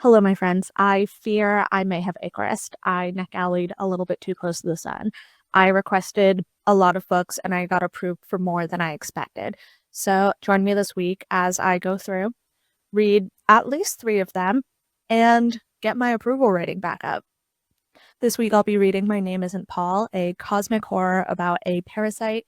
Hello, my friends. I fear I may have Icarus. I Netgalleyed a little bit too close to the sun. I requested a lot of books and I got approved for more than I expected. So join me this week as I go through, read at least three of them, and get my approval rating back up. This week I'll be reading My Name Isn't Paul, a cosmic horror about a parasite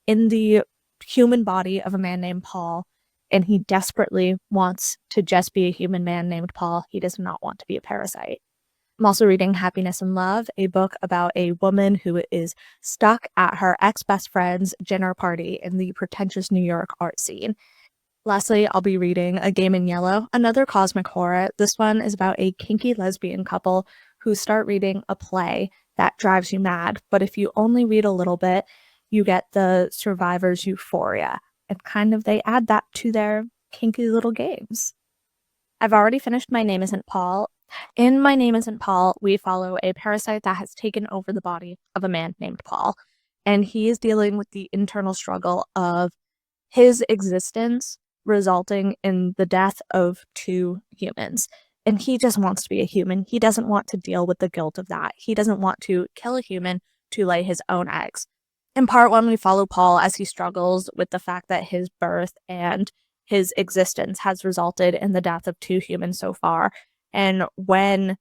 in the human body of a man named Paul, and he desperately wants to just be a human man named Paul. He does not want to be a parasite. I'm also reading Happiness and Love, a book about a woman who is stuck at her ex-best friend's dinner party in the pretentious New York art scene. Lastly, I'll be reading A Game in Yellow, another cosmic horror. This one is about a kinky lesbian couple who start reading a play that drives you mad, but if you only read a little bit, you get the survivor's euphoria. And kind of they add that to their kinky little games. I've already finished My Name Isn't Paul. In My Name Isn't Paul, we follow a parasite that has taken over the body of a man named Paul. And he is dealing with the internal struggle of his existence resulting in the death of two humans. And he just wants to be a human. He doesn't want to deal with the guilt of that. He doesn't want to kill a human to lay his own eggs. In part one, we follow Paul as he struggles with the fact that his birth and his existence has resulted in the death of two humans so far. And when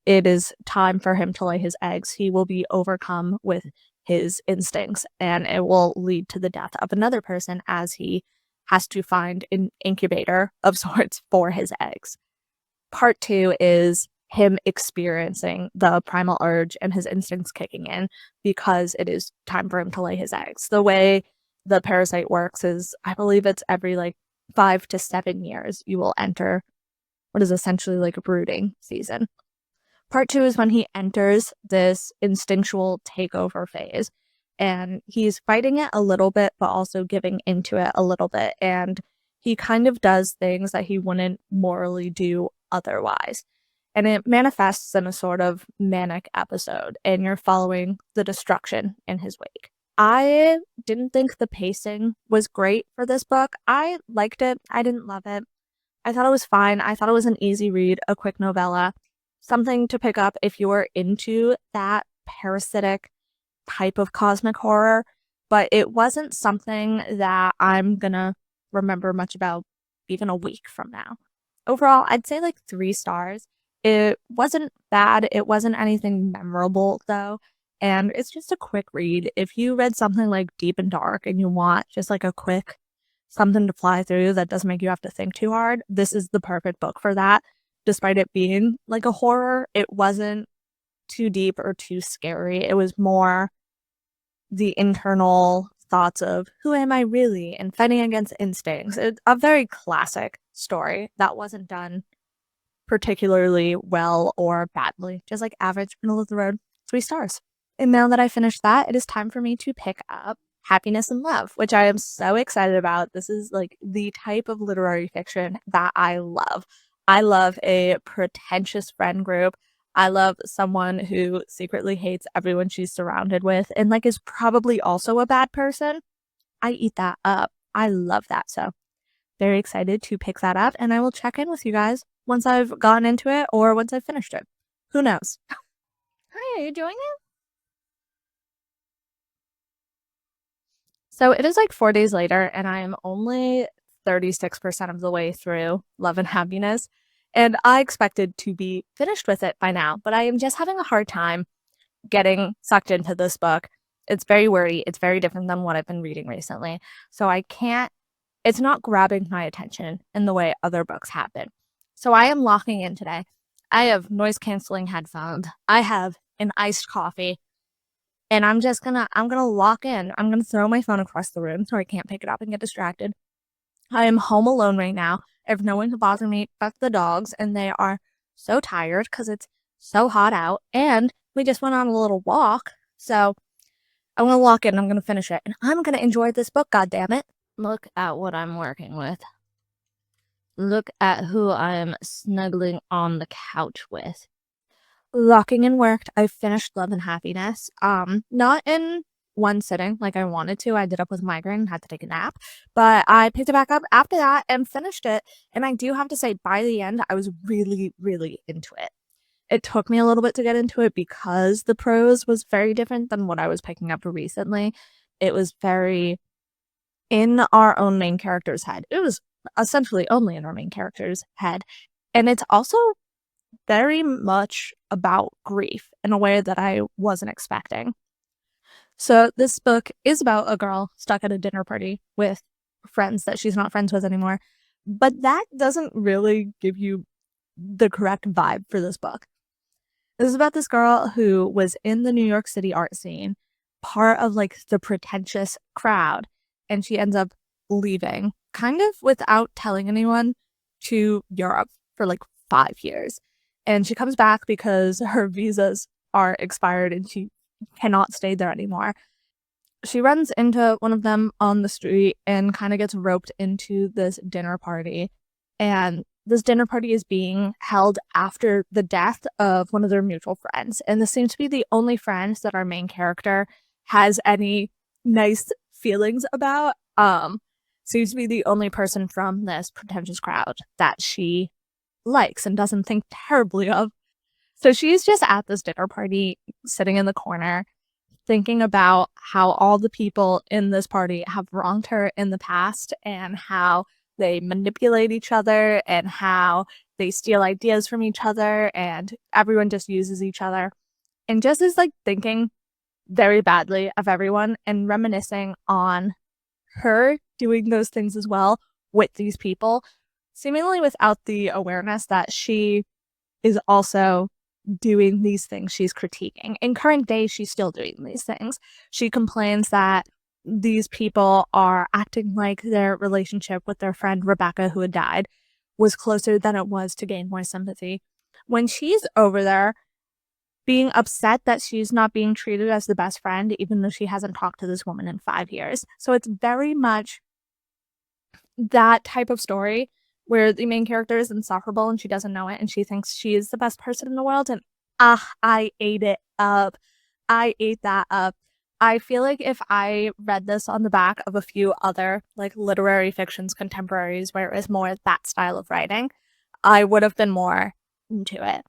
it is time for him to lay his eggs, he will be overcome with his instincts, and it will lead to the death of another person as he has to find an incubator of sorts for his eggs. Part two is him experiencing the primal urge and his instincts kicking in because it is time for him to lay his eggs. The way the parasite works is, I believe it's every 5 to 7 years you will enter what is essentially like a brooding season. Part two is when he enters this instinctual takeover phase, and he's fighting it a little bit, but also giving into it a little bit. And he kind of does things that he wouldn't morally do otherwise. And it manifests in a sort of manic episode, and you're following the destruction in his wake. I didn't think the pacing was great for this book. I liked it. I didn't love it. I thought it was fine. I thought it was an easy read, a quick novella, something to pick up if you're into that parasitic type of cosmic horror, but it wasn't something that I'm gonna remember much about even a week from now. Overall, I'd say 3 stars. It wasn't bad. It wasn't anything memorable, though. And it's just a quick read. If you read something like Deep and Dark and you want just a quick something to fly through that doesn't make you have to think too hard, this is the perfect book for that. Despite it being a horror, it wasn't too deep or too scary. It was more the internal thoughts of who am I really and fighting against instincts. It's a very classic story that wasn't done particularly well or badly, just average, middle of the road, 3 stars. And now that I finished that, it is time for me to pick up Happiness and Love, which I am so excited about. This is the type of literary fiction that I love. I love a pretentious friend group. I love someone who secretly hates everyone she's surrounded with and is probably also a bad person. I eat that up. I love that. So very excited to pick that up, and I will check in with you guys once I've gotten into it or once I've finished it. Who knows? Hi, are you doing it? So it is 4 days later, and I am only 36% of the way through Love and Happiness, and I expected to be finished with it by now, but I am just having a hard time getting sucked into this book. It's very wordy. It's very different than what I've been reading recently. So it's not grabbing my attention in the way other books have been. So I am locking in today. I have noise canceling headphones. I have an iced coffee. And I'm gonna lock in. I'm gonna throw my phone across the room so I can't pick it up and get distracted. I am home alone right now. I have no one to bother me but the dogs, and they are so tired because it's so hot out. And we just went on a little walk. So I'm gonna lock in. I'm gonna finish it, and I'm gonna enjoy this book. God damn it! Look at what I'm working with. Look at who I am snuggling on the couch with. Locking in worked. I finished Love and Happiness. Not in one sitting like I wanted to. I ended up with a migraine and had to take a nap, but I picked it back up after that and finished it. And I do have to say, by the end, I was really, really into it. It took me a little bit to get into it because the prose was very different than what I was picking up recently. It was very in our own main character's head. It was essentially only in our main character's head. And it's also very much about grief in a way that I wasn't expecting. So this book is about a girl stuck at a dinner party with friends that she's not friends with anymore. But that doesn't really give you the correct vibe for this book. This is about this girl who was in the New York City art scene, part of like the pretentious crowd, and she ends up leaving kind of without telling anyone to Europe for like 5 years. And she comes back because her visas are expired and she cannot stay there anymore. She runs into one of them on the street and kind of gets roped into this dinner party. And this dinner party is being held after the death of one of their mutual friends. And this seems to be the only friend that our main character has any nice feelings about. Seems to be the only person from this pretentious crowd that she likes and doesn't think terribly of. So she's just at this dinner party, sitting in the corner, thinking about how all the people in this party have wronged her in the past and how they manipulate each other and how they steal ideas from each other and everyone just uses each other. And just is like thinking very badly of everyone and reminiscing on her doing those things as well with these people, seemingly without the awareness that she is also doing these things she's critiquing. In current day, she's still doing these things. She complains that these people are acting like their relationship with their friend Rebecca, who had died, was closer than it was to gain more sympathy. When she's over there being upset that she's not being treated as the best friend, even though she hasn't talked to this woman in 5 years. So it's very much that type of story where the main character is insufferable and she doesn't know it and she thinks she is the best person in the world. And I ate it up. I ate that up. I feel like if I read this on the back of a few other like literary fictions contemporaries where it was more that style of writing, I would have been more into it.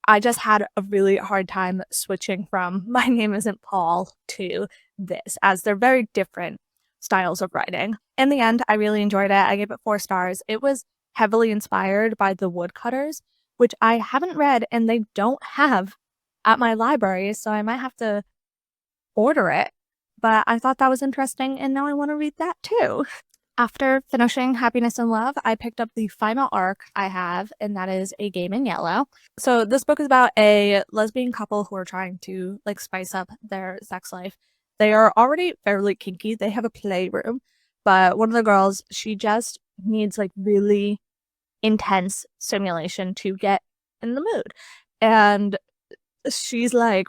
I just had a really hard time switching from My Name Isn't Paul to this, as they're very different styles of writing. In the end, I really enjoyed it. I gave it 4 stars. It was heavily inspired by The Woodcutters, which I haven't read and they don't have at my library, so I might have to order it. But I thought that was interesting and now I want to read that too. After finishing Happiness and Love, I picked up the final arc I have, and that is A Game in Yellow. So this book is about a lesbian couple who are trying to like spice up their sex life. They are already fairly kinky. They have a playroom, but one of the girls, she just needs like really intense stimulation to get in the mood. And she's like,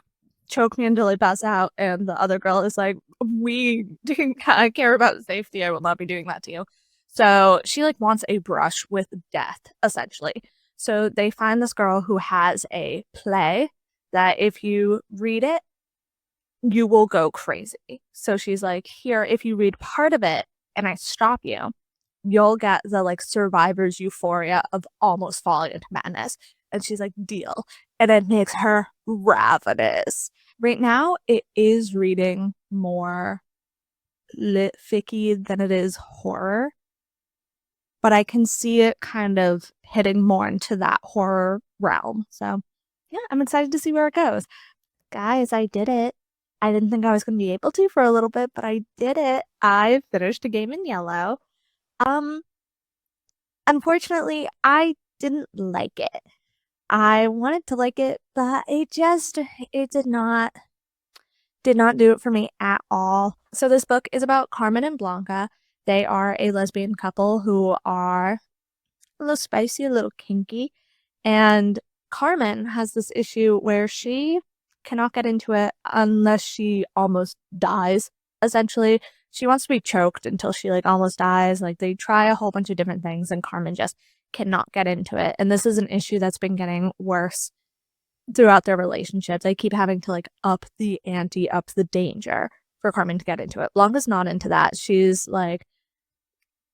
choke me until I pass out. And the other girl is like, I care about safety. I will not be doing that to you. So she like wants a brush with death, essentially. So they find this girl who has a play that if you read it, you will go crazy. So she's like, here, if you read part of it and I stop you, you'll get the like survivor's euphoria of almost falling into madness. And she's like, deal. And it makes her ravenous. Right now, it is reading more lit ficky than it is horror. But I can see it kind of hitting more into that horror realm. So yeah, I'm excited to see where it goes. Guys, I did it. I didn't think I was going to be able to for a little bit, but I did it. I finished A Game in Yellow. Unfortunately, I didn't like it. I wanted to like it, but it did not do it for me at all. So this book is about Carmen and Blanca. They are a lesbian couple who are a little spicy, a little kinky. And Carmen has this issue where she cannot get into it unless she almost dies. Essentially, she wants to be choked until she like almost dies. Like they try a whole bunch of different things and Carmen just cannot get into it. And this is an issue that's been getting worse throughout their relationship. They keep having to like up the ante, up the danger for Carmen to get into it. Blanca's not into that. She's like,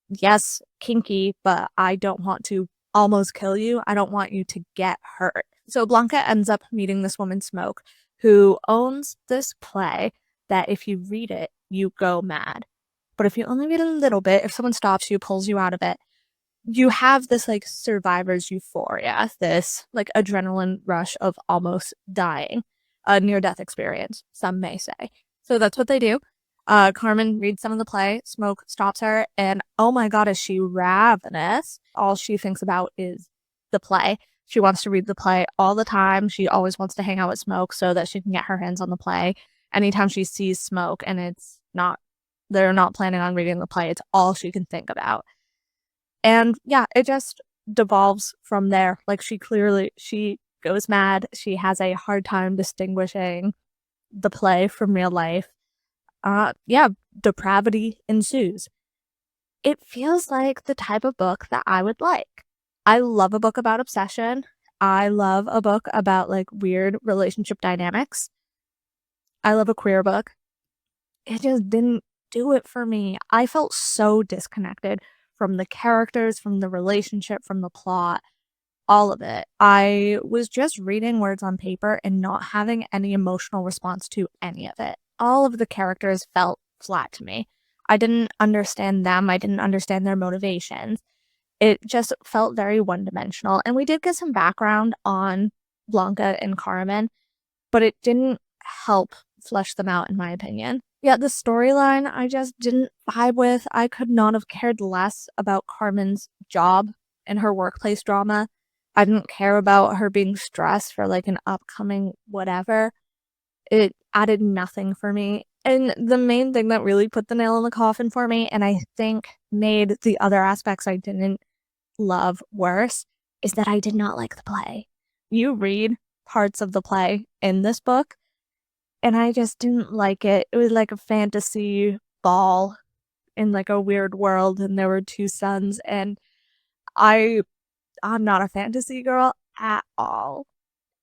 yes, kinky, but I don't want to almost kill you. I don't want you to get hurt. So Blanca ends up meeting this woman, Smoke, who owns this play that if you read it, you go mad. But if you only read a little bit, if someone stops you, pulls you out of it, you have this like survivor's euphoria, this like adrenaline rush of almost dying, a near-death experience, some may say. So that's what they do. Carmen reads some of the play, Smoke stops her, and oh my god, is she ravenous. All she thinks about is the play. She wants to read the play all the time. She always wants to hang out with Smoke so that she can get her hands on the play. Anytime she sees Smoke and they're not planning on reading the play, it's all she can think about. And yeah, it just devolves from there. Like she goes mad. She has a hard time distinguishing the play from real life. Yeah, depravity ensues. It feels like the type of book that I would like. I love a book about obsession. I love a book about like weird relationship dynamics. I love a queer book. It just didn't do it for me. I felt so disconnected from the characters, from the relationship, from the plot, all of it. I was just reading words on paper and not having any emotional response to any of it. All of the characters felt flat to me. I didn't understand them. I didn't understand their motivations. It just felt very one-dimensional. And we did get some background on Blanca and Carmen, but it didn't help flesh them out, in my opinion. Yeah, the storyline I just didn't vibe with. I could not have cared less about Carmen's job and her workplace drama. I didn't care about her being stressed for like an upcoming whatever. It added nothing for me. And the main thing that really put the nail in the coffin for me, and I think made the other aspects I didn't love worse, is that I did not like the play. You read parts of the play in this book, and I just didn't like it. It was like a fantasy ball in like a weird world, and there were two suns, and I'm not a fantasy girl at all.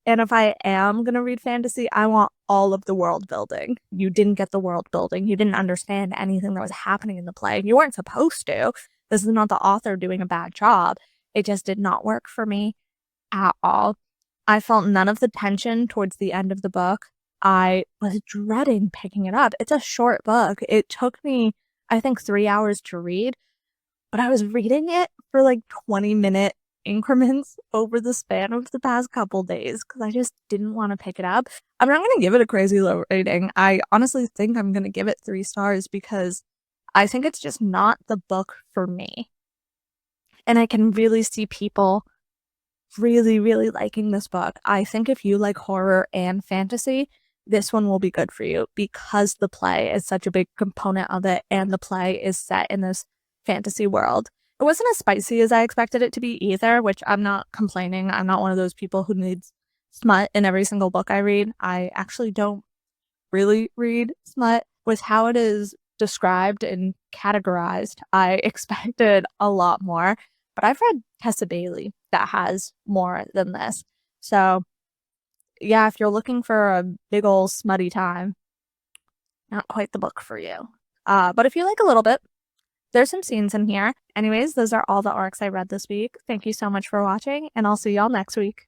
And if I am gonna read fantasy, I want all of the world building. You didn't get the world building. You didn't understand anything that was happening in the play. You weren't supposed to. This is not the author doing a bad job. It just did not work for me at all. I felt none of the tension towards the end of the book. I was dreading picking it up. It's a short book. It took me, I think, 3 hours to read, but I was reading it for like 20-minute increments over the span of the past couple days because I just didn't want to pick it up. I'm not going to give it a crazy low rating. I honestly think I'm going to give it 3 stars because I think it's just not the book for me. And I can really see people really, really liking this book. I think if you like horror and fantasy, this one will be good for you because the play is such a big component of it and the play is set in this fantasy world. It wasn't as spicy as I expected it to be either, which I'm not complaining. I'm not one of those people who needs smut in every single book I read. I actually don't really read smut. With how it is described and categorized, I expected a lot more. But I've read Tessa Bailey that has more than this. So yeah, if you're looking for a big old smutty time, not quite the book for you. But if you like a little bit, there's some scenes in here. Anyways, those are all the arcs I read this week. Thank you so much for watching, and I'll see y'all next week.